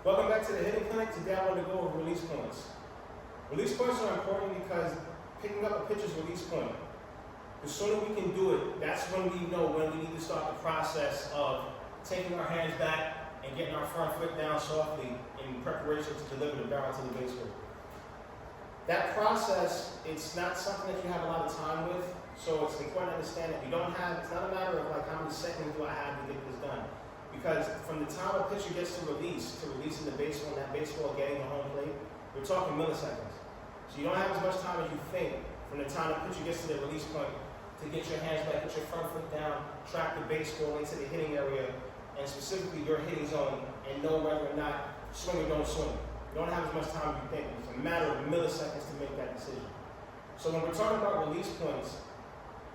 Welcome back to the Hitting Clinic. Today I want to go over release points. Release points are important because picking up a pitcher's release point, the sooner we can do it, that's when we know when we need to start the process of taking our hands back and getting our front foot down softly in preparation to deliver the barrel to the baseball. That process, it's not something that you have a lot of time with, so it's important to understand that you don't have, it's not a matter of like how many seconds do I have to get this done. Because from the time a pitcher gets to releasing the baseball and that baseball getting the home plate, we're talking milliseconds. So you don't have as much time as you think from the time the pitcher gets to the release point to get your hands back, get your front foot down, track the baseball into the hitting area, and specifically your hitting zone, and know whether or not swing or don't swing. You don't have as much time as you think. It's a matter of milliseconds to make that decision. So when we're talking about release points,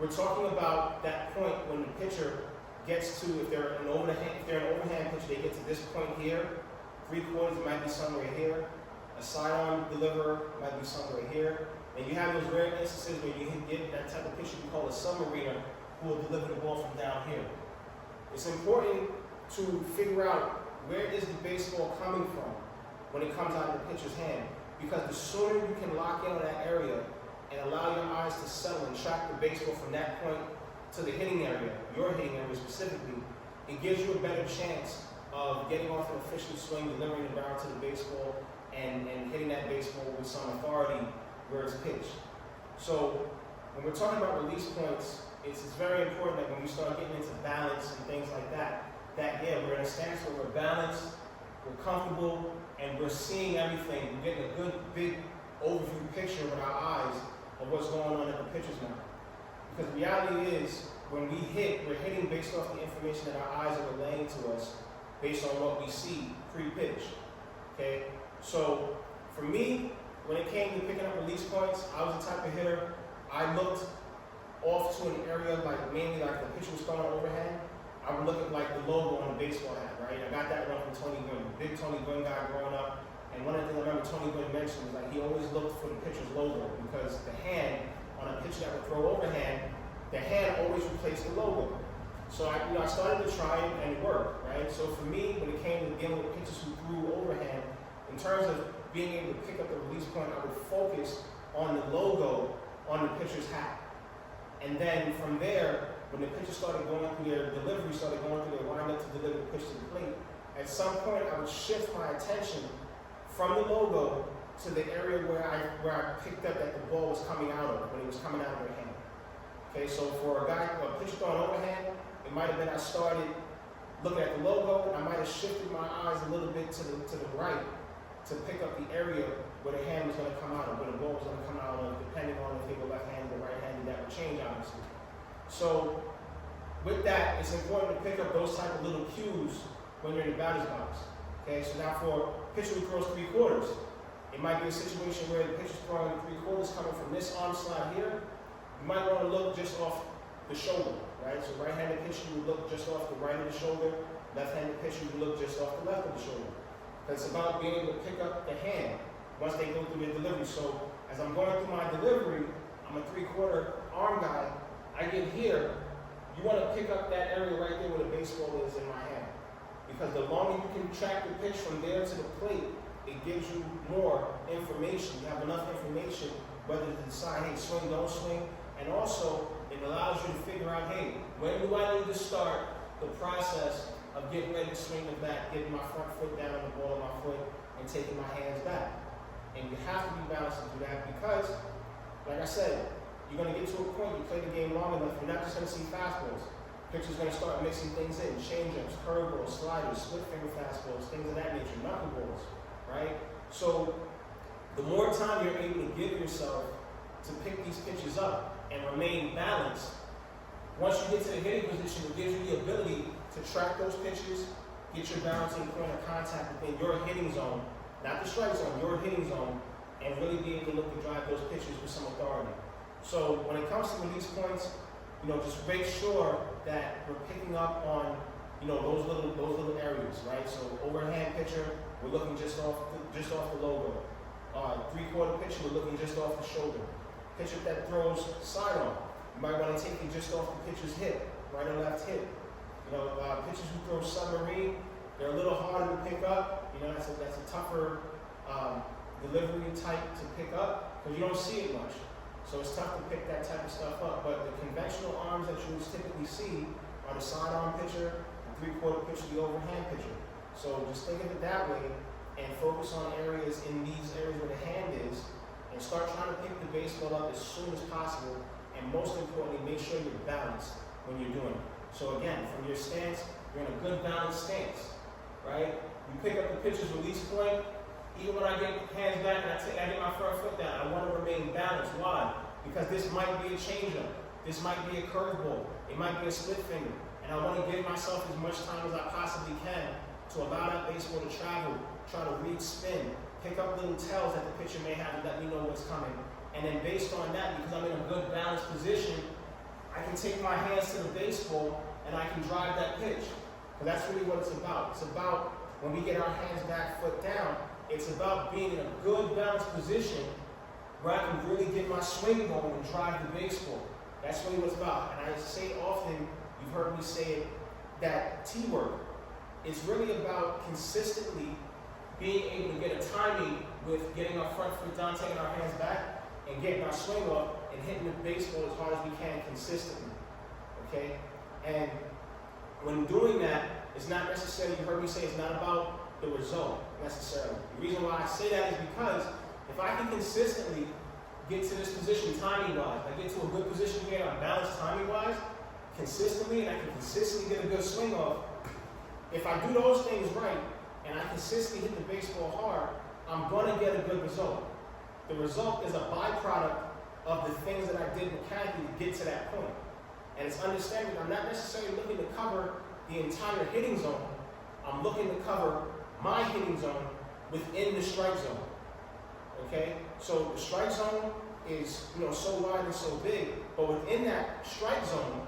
we're talking about that point when the pitcher gets to, if they're an overhand pitcher, they get to this point here, 3/4, it might be somewhere here, a sidearm deliverer might be somewhere here, and you have those rare instances where you get that type of pitcher we call a submariner who will deliver the ball from down here. It's important to figure out where is the baseball coming from when it comes out of the pitcher's hand, because the sooner you can lock in on that area and allow your eyes to settle and track the baseball from that point to the hitting area, your hitting area specifically, it gives you a better chance of getting off an efficient swing, delivering the barrel to the baseball, and hitting that baseball with some authority where it's pitched. So when we're talking about release points, it's very important that when we start getting into balance and things like that, we're in a stance where we're balanced, we're comfortable, and we're seeing everything. We're getting a good, big overview picture with our eyes of what's going on in the pitcher's mouth. Because the reality is, when we hit, we're hitting based off the information that our eyes are relaying to us, based on what we see pre-pitch. Okay? So, for me, when it came to picking up release points, I was the type of hitter, I looked off to an area mainly like the pitcher was throwing overhand. I would look at like the logo on the baseball hat, right? I got that one from Tony Gwynn, big Tony Gwynn guy growing up. And one of the things I remember Tony Gwynn mentioned was like he always looked for the pitcher's logo, because the hand on a pitcher that would throw overhand, the hand always replaced the logo. So I started to try it and it worked, right? So for me, when it came to dealing with pitchers who threw overhand, in terms of being able to pick up the release point, I would focus on the logo on the pitcher's hat. And then from there, when the pitcher started going through their delivery, started going through their windup to deliver the pitch to the plate, at some point I would shift my attention from the logo to the area where I picked up that the ball was coming out of, when it was coming out of their hand. Okay, so for a pitcher throwing overhand, it might have been I started looking at the logo, and I might have shifted my eyes a little bit to the right to pick up the area where the hand was going to come out of, where the ball was going to come out of, depending on if they were left-handed or right-handed, that would change obviously. So with that, it's important to pick up those type of little cues when you're in the batter's box. Okay, so now for a pitcher who throws 3/4, it might be a situation where the pitcher's throwing 3/4 coming from this arm slot here. You might want to look just off the shoulder, right? So right-handed pitcher, you would look just off the right of the shoulder. Left-handed pitcher, you would look just off the left of the shoulder. It's about being able to pick up the hand once they go through their delivery. So as I'm going through my delivery, I'm a 3/4 arm guy. I get here, you want to pick up that area right there where the baseball is in my hand. Because the longer you can track the pitch from there to the plate, it gives you more information. You have enough information whether to decide, hey, swing, don't swing. And also, it allows you to figure out, hey, when do I need to start the process of getting ready to swing the bat, getting my front foot down on the ball of my foot, and taking my hands back. And you have to be balanced to do that because, like I said, you're going to get to a point, you play the game long enough, you're not just going to see fastballs. Pitcher's going to start mixing things in, change-ups, curveballs, sliders, split-finger fastballs, things of that nature, knuckleballs, right? So the more time you're able to give yourself to pick these pitches up and remain balanced, once you get to the hitting position, it gives you the ability to track those pitches, get your balancing point of contact within your hitting zone, not the strike zone, your hitting zone, and really be able to look to drive those pitches with some authority. So when it comes to release points, just make sure that we're picking up on, those little areas, right? So overhand pitcher, we're looking just off the logo. 3/4 pitcher, we're looking just off the shoulder. Pitcher that throws sidearm, you might want to take it just off the pitcher's hip, right or left hip. Pitchers who throw submarine, they're a little harder to pick up. That's a tougher delivery type to pick up because you don't see it much. So it's tough to pick that type of stuff up. But the conventional arms that you typically see are the sidearm pitcher, the three-quarter pitcher, the overhand pitcher. So just think of it that way and focus on areas in these areas where the hand is and start trying to pick the baseball up as soon as possible. And most importantly, make sure you're balanced when you're doing it. So again, from your stance, you're in a good balanced stance, right? You pick up the pitcher's release point. Even when I get hands back and I get my front foot down, I want to remain balanced. Why? Because this might be a changeup. This might be a curveball. It might be a split finger. And I want to give myself as much time as I possibly can to allow that baseball to travel, try to read spin, pick up little tells that the pitcher may have to let me know what's coming. And then based on that, because I'm in a good balanced position, I can take my hands to the baseball and I can drive that pitch. But that's really what it's about. It's about when we get our hands back, foot down, it's about being in a good balanced position where I can really get my swing going and drive the baseball. That's really what it's about. And I say often, you've heard me say it, that T-work, it's really about consistently being able to get a timing with getting our front foot down, taking our hands back, and getting our swing up and hitting the baseball as hard as we can consistently. Okay? And when doing that, it's not necessarily, you heard me say, it's not about the result necessarily. The reason why I say that is because if I can consistently get to this position timing-wise, I get to a good position here, I'm balanced timing-wise, consistently, and I can consistently get a good swing off, if I do those things right, and I consistently hit the baseball hard, I'm going to get a good result. The result is a byproduct of the things that I did mechanically to get to that point. And it's understanding I'm not necessarily looking to cover the entire hitting zone. I'm looking to cover my hitting zone within the strike zone. Okay? So the strike zone is, so wide and so big, but within that strike zone,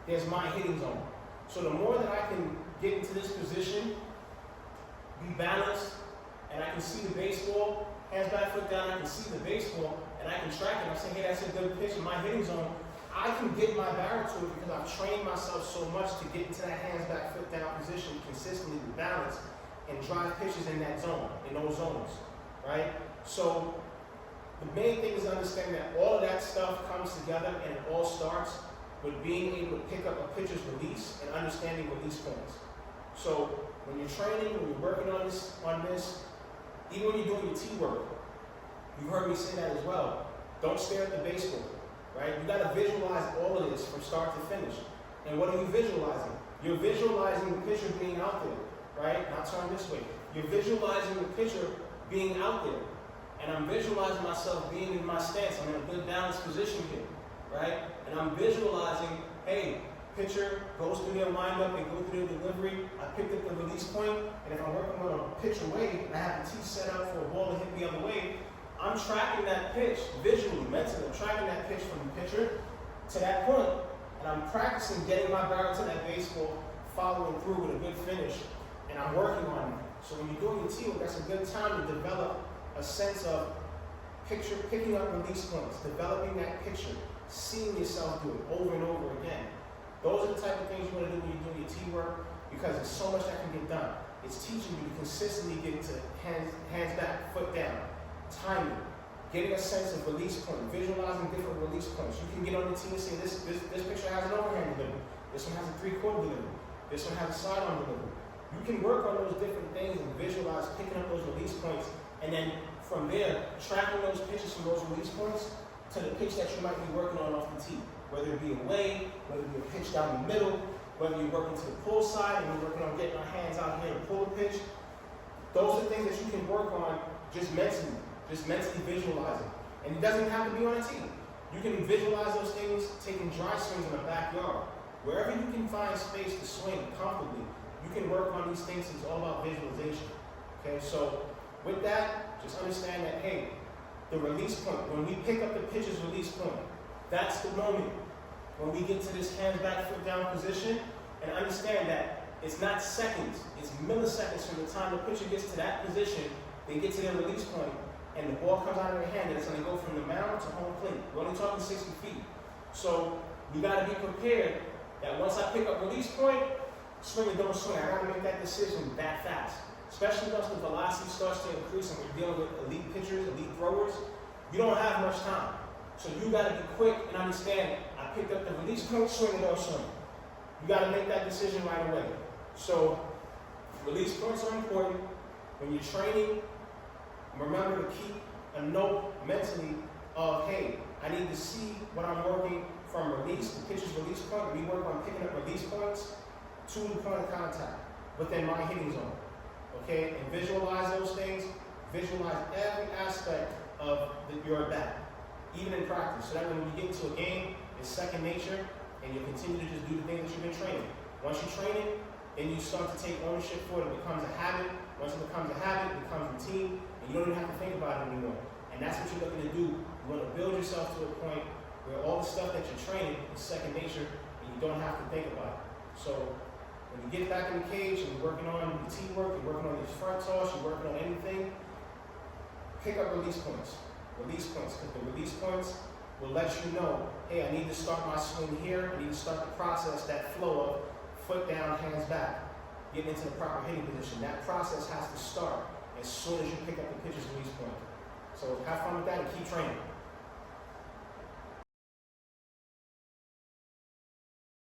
there's my hitting zone. So the more that I can get into this position, be balanced, and I can see the baseball, hands back, foot down, I can see the baseball, and I can track it. I'm saying, hey, that's a good pitch in my hitting zone. I can get my barrel to it because I've trained myself so much to get into that hands back, foot down position consistently with balance and drive pitches in that zone, in those zones, right? So the main thing is understanding that all of that stuff comes together and it all starts with being able to pick up a pitcher's release and understanding release points. So when you're training, when you're working on this, even when you're doing your T-work, you've heard me say that as well. Don't stare at the baseball, right? You got to visualize all of this from start to finish. And what are you visualizing? You're visualizing the pitcher being out there, right? Now turn this way. You're visualizing the pitcher being out there. And I'm visualizing myself being in my stance. I'm in a good balanced position here, right? And I'm visualizing, hey, pitcher goes through their windup and go through their delivery. I picked up the release point, and if I'm working on a pitch away and I have the tee set up for a ball to hit the other way, I'm tracking that pitch visually, mentally. I'm tracking that pitch from the pitcher to that point, and I'm practicing getting my barrel to that baseball, following through with a good finish, and I'm working on it. So when you're doing your tee work, that's a good time to develop a sense of picking up release points, developing that picture, seeing yourself do it over and over again. Those are the type of things you want to do when you're doing your T-work because there's so much that can get done. It's teaching you to consistently get to hands back, foot down, timing, getting a sense of release point, visualizing different release points. You can get on the tee and say, this picture has an overhand delivery. This one has a three-quarter delivery. This one has a sidearm delivery. You can work on those different things and visualize picking up those release points, and then from there, tracking those pitches from those release points to the pitch that you might be working on off the tee. Whether it be away, whether it be a pitch down the middle, whether you're working to the pull side and you're working on getting our hands out here to pull a pitch. Those are things that you can work on just mentally visualizing. And it doesn't have to be on a tee. You can visualize those things taking dry swings in the backyard. Wherever you can find space to swing comfortably, you can work on these things. It's all about visualization. Okay, so with that, just understand that, hey, the release point, when we pick up the pitcher's release point, that's the moment when we get to this hands back, foot down position, and understand that it's not seconds, it's milliseconds from the time the pitcher gets to that position, they get to their release point, and the ball comes out of their hand, and it's going to go from the mound to home plate. We're only talking 60 feet. So we got to be prepared that once I pick up release point, swing or don't swing, I got to make that decision that fast. especially once the velocity starts to increase and we're dealing with elite pitchers, elite throwers, you don't have much time. So you got to be quick and understand, I picked up the release point, swing it or swing. You got to make that decision right away. So release points are important. When you're training, remember to keep a note mentally of, hey, I need to see what I'm working from release, the pitcher's release point. We work on picking up release points to the point of contact within my hitting zone. Okay? And visualize those things. Visualize every aspect of your at-bat, even in practice. So that when you get into a game, it's second nature, and you continue to just do the things that you've been training. Once you train it, then you start to take ownership for it. It becomes a habit. Once it becomes a habit, it becomes routine, and you don't even have to think about it anymore. And that's what you're looking to do. You want to build yourself to a point where all the stuff that you're training is second nature, and you don't have to think about it. So when you get back in the cage and you're working on the tee work, you're working on your front toss, you're working on anything, pick up release points. Release points, because the release points will let you know, hey, I need to start my swing here. I need to start the process, that flow of foot down, hands back, getting into the proper hitting position. That process has to start as soon as you pick up the pitcher's release point. So have fun with that and keep training.